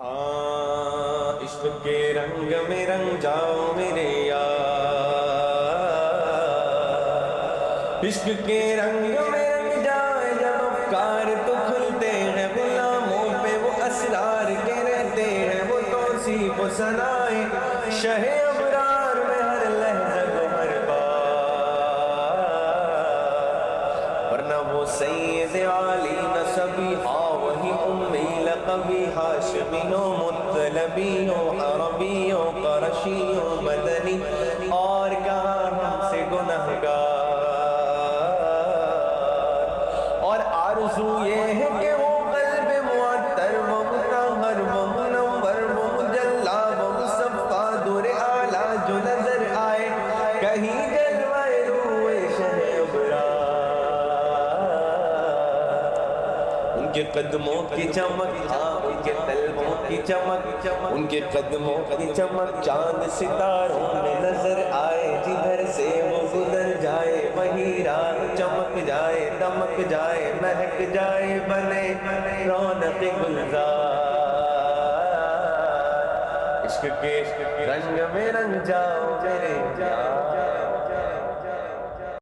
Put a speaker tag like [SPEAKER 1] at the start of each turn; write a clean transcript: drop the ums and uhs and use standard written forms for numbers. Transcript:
[SPEAKER 1] عشق کے رنگ میں رنگ جاؤ میرے یار، عشق کے رنگ میں رنگ جائے جب افکار تو کھلتے ہیں، غلاموں پہ وہ اسرار کے رہتے ہیں، وہ توصیف و ثنائے شہ ابرار میں ہر لحظہ و ہر بار، ورنہ وہ سید عالی نسبی ہاں وہی امی لقبی ہاشمی ہو مطلبی ہو عربی ہو قرشی ہو مدنی اور کہاں ہم سے گنہگار، اور آرزو یہ ہے کہ وہ قلب معطر و مطہر و منور و مجلا و مصفا دور اعلیٰ جو نظر آئے کہیں جلوہ روح شہ ابرار، ان کے قدموں کی چمک ہاں ان کے قلبوں کی چمک، ان کے قدموں کی چمک چاند ستاروں میں نظر آئے، جدھر سے وہ گزر جائے وہی راہ چمک جائے دمک جائے مہک جائے بنے رونق گلزار، عشق کے رنگ میں رنگ جاؤ میرے یار۔